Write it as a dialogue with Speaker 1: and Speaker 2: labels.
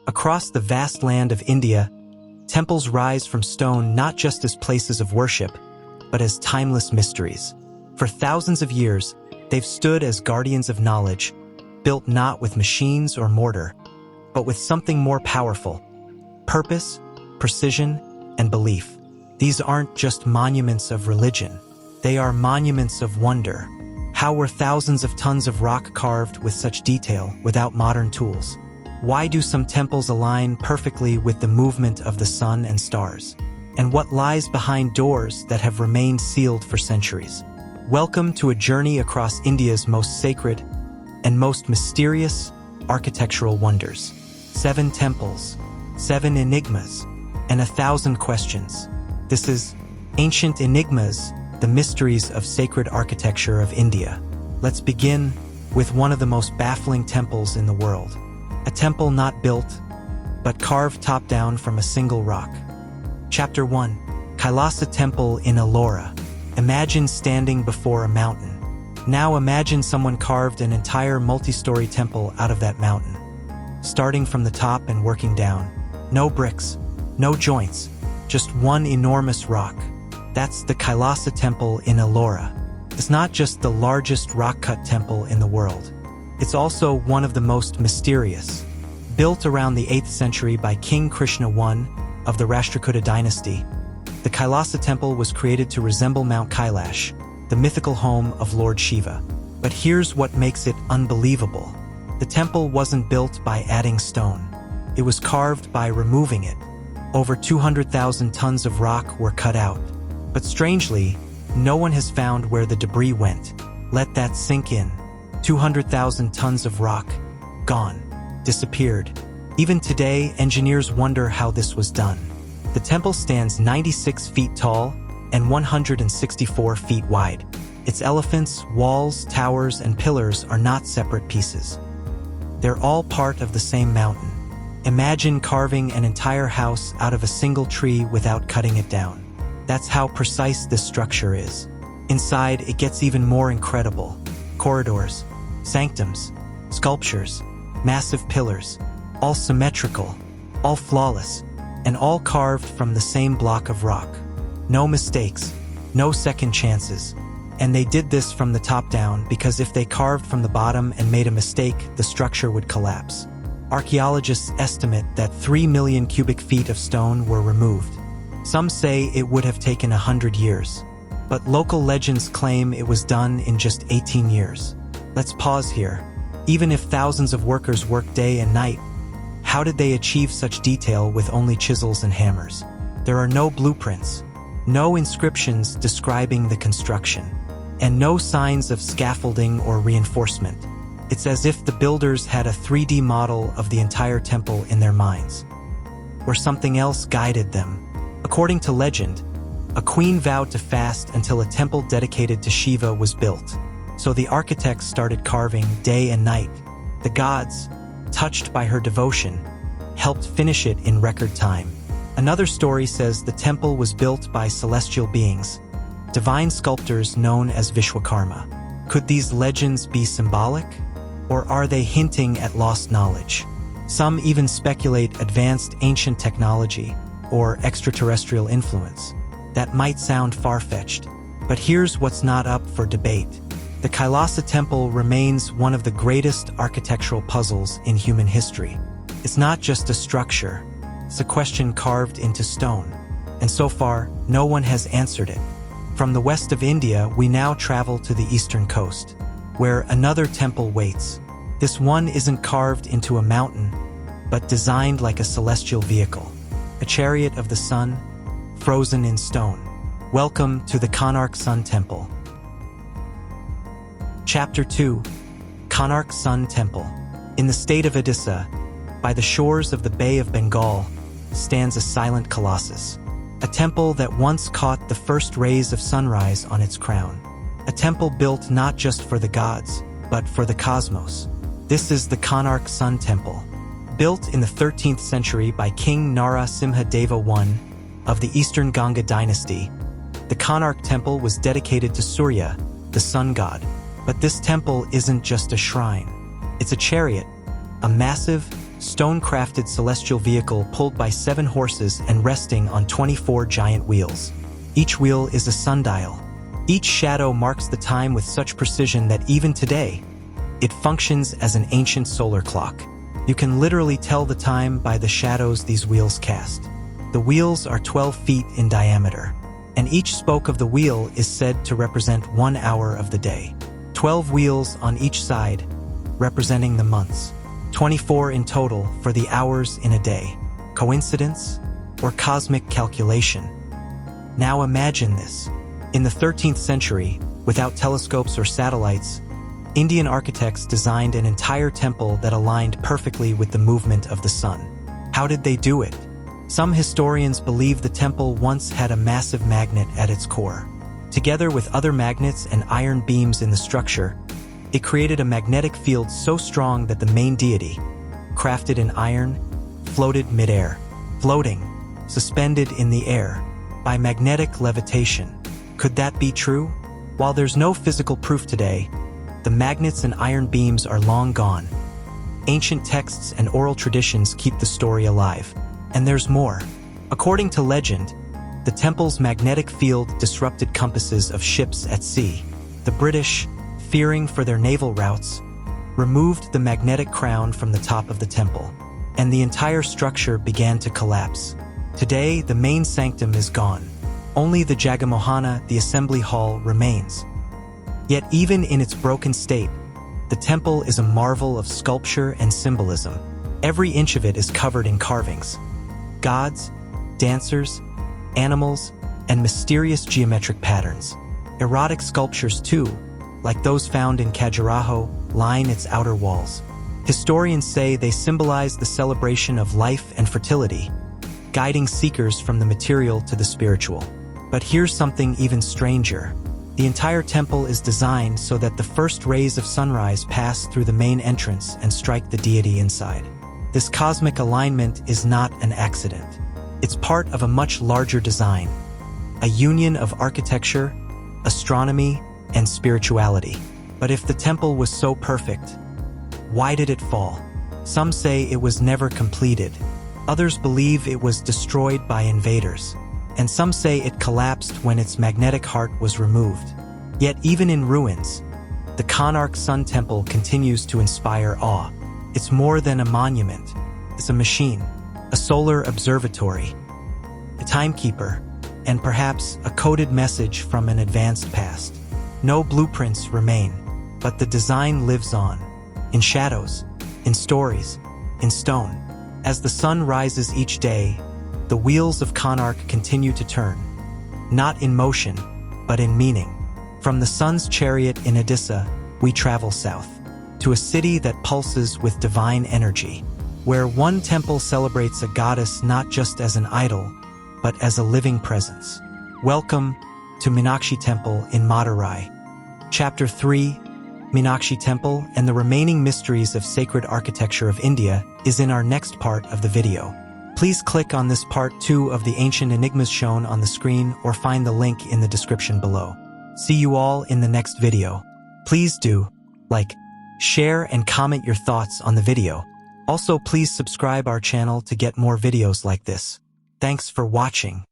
Speaker 1: Across the vast land of India, temples rise from stone not just as places of worship, but as timeless mysteries. For thousands of years, they've stood as guardians of knowledge, built not with machines or mortar, but with something more powerful: purpose, precision, and belief. These aren't just monuments of religion. They are monuments of wonder. How were thousands of tons of rock carved with such detail without modern tools? Why do some temples align perfectly with the movement of the sun and stars? And what lies behind doors that have remained sealed for centuries? Welcome to a journey across India's most sacred and most mysterious architectural wonders. 7 temples, 7 enigmas, and 1,000 questions. This is Ancient Enigmas, the mysteries of sacred architecture of India. Let's begin with one of the most baffling temples in the world. A temple not built, but carved top-down from a single rock. Chapter 1. Kailasa Temple in Ellora. Imagine standing before a mountain. Now imagine someone carved an entire multi-story temple out of that mountain, starting from the top and working down. No bricks, no joints, just one enormous rock. That's the Kailasa Temple in Ellora. It's not just the largest rock-cut temple in the world. It's also one of the most mysterious. Built around the 8th century by King Krishna I of the Rashtrakuta dynasty, the Kailasa Temple was created to resemble Mount Kailash, the mythical home of Lord Shiva. But here's what makes it unbelievable. The temple wasn't built by adding stone. It was carved by removing it. Over 200,000 tons of rock were cut out. But strangely, no one has found where the debris went. Let that sink in. 200,000 tons of rock, gone, disappeared. Even today, engineers wonder how this was done. The temple stands 96 feet tall and 164 feet wide. Its elephants, walls, towers, and pillars are not separate pieces. They're all part of the same mountain. Imagine carving an entire house out of a single tree without cutting it down. That's how precise this structure is. Inside, it gets even more incredible. Corridors, sanctums, sculptures, massive pillars, all symmetrical, all flawless, and all carved from the same block of rock. No mistakes, no second chances. And they did this from the top down because if they carved from the bottom and made a mistake, the structure would collapse. Archaeologists estimate that 3 million cubic feet of stone were removed. Some say it would have taken 100 years, but local legends claim it was done in just 18 years. Let's pause here. Even if thousands of workers worked day and night, how did they achieve such detail with only chisels and hammers? There are no blueprints, no inscriptions describing the construction, and no signs of scaffolding or reinforcement. It's as if the builders had a 3D model of the entire temple in their minds, or something else guided them. According to legend, a queen vowed to fast until a temple dedicated to Shiva was built. So the architects started carving day and night. The gods, touched by her devotion, helped finish it in record time. Another story says the temple was built by celestial beings, divine sculptors known as Vishwakarma. Could these legends be symbolic? Or are they hinting at lost knowledge? Some even speculate advanced ancient technology or extraterrestrial influence. That might sound far-fetched, but here's what's not up for debate. The Kailasa Temple remains one of the greatest architectural puzzles in human history. It's not just a structure, it's a question carved into stone. And so far, no one has answered it. From the west of India, we now travel to the eastern coast, where another temple waits. This one isn't carved into a mountain, but designed like a celestial vehicle, a chariot of the sun, frozen in stone. Welcome to the Konark Sun Temple. Chapter 2. Konark Sun Temple. In the state of Odisha, by the shores of the Bay of Bengal, stands a silent colossus. A temple that once caught the first rays of sunrise on its crown. A temple built not just for the gods, but for the cosmos. This is the Konark Sun Temple. Built in the 13th century by King Narasimha Deva I of the Eastern Ganga dynasty, the Konark Temple was dedicated to Surya, the sun god. But this temple isn't just a shrine. It's a chariot, a massive, stone-crafted celestial vehicle pulled by 7 horses and resting on 24 giant wheels. Each wheel is a sundial. Each shadow marks the time with such precision that even today, it functions as an ancient solar clock. You can literally tell the time by the shadows these wheels cast. The wheels are 12 feet in diameter, and each spoke of the wheel is said to represent 1 hour of the day. 12 wheels on each side, representing the months. 24 in total for the hours in a day. Coincidence or cosmic calculation? Now imagine this. In the 13th century, without telescopes or satellites, Indian architects designed an entire temple that aligned perfectly with the movement of the sun. How did they do it? Some historians believe the temple once had a massive magnet at its core. Together with other magnets and iron beams in the structure, it created a magnetic field so strong that the main deity, crafted in iron, floated mid-air. Floating, suspended in the air, by magnetic levitation. Could that be true? While there's no physical proof today, the magnets and iron beams are long gone. Ancient texts and oral traditions keep the story alive. And there's more. According to legend, the temple's magnetic field disrupted compasses of ships at sea. The British, fearing for their naval routes, removed the magnetic crown from the top of the temple, and the entire structure began to collapse. Today, the main sanctum is gone. Only the Jagamohana, the assembly hall, remains. Yet even in its broken state, the temple is a marvel of sculpture and symbolism. Every inch of it is covered in carvings. Gods, dancers, animals, and mysterious geometric patterns. Erotic sculptures too, like those found in Khajuraho, line its outer walls. Historians say they symbolize the celebration of life and fertility, guiding seekers from the material to the spiritual. But here's something even stranger. The entire temple is designed so that the first rays of sunrise pass through the main entrance and strike the deity inside. This cosmic alignment is not an accident. It's part of a much larger design, a union of architecture, astronomy, and spirituality. But if the temple was so perfect, why did it fall? Some say it was never completed. Others believe it was destroyed by invaders. And some say it collapsed when its magnetic heart was removed. Yet even in ruins, the Konark Sun Temple continues to inspire awe. It's more than a monument. It's a machine, a solar observatory, a timekeeper, and perhaps a coded message from an advanced past. No blueprints remain, but the design lives on, in shadows, in stories, in stone. As the sun rises each day, the wheels of Konark continue to turn, not in motion, but in meaning. From the sun's chariot in Odisha, we travel south, to a city that pulses with divine energy, where one temple celebrates a goddess not just as an idol, but as a living presence. Welcome to Meenakshi Temple in Madurai. Chapter 3, Meenakshi Temple and the remaining mysteries of sacred architecture of India is in our next part of the video. Please click on this part 2 of the ancient enigmas shown on the screen or find the link in the description below. See you all in the next video. Please do like, share, and comment your thoughts on the video. Also, please subscribe our channel to get more videos like this. Thanks for watching.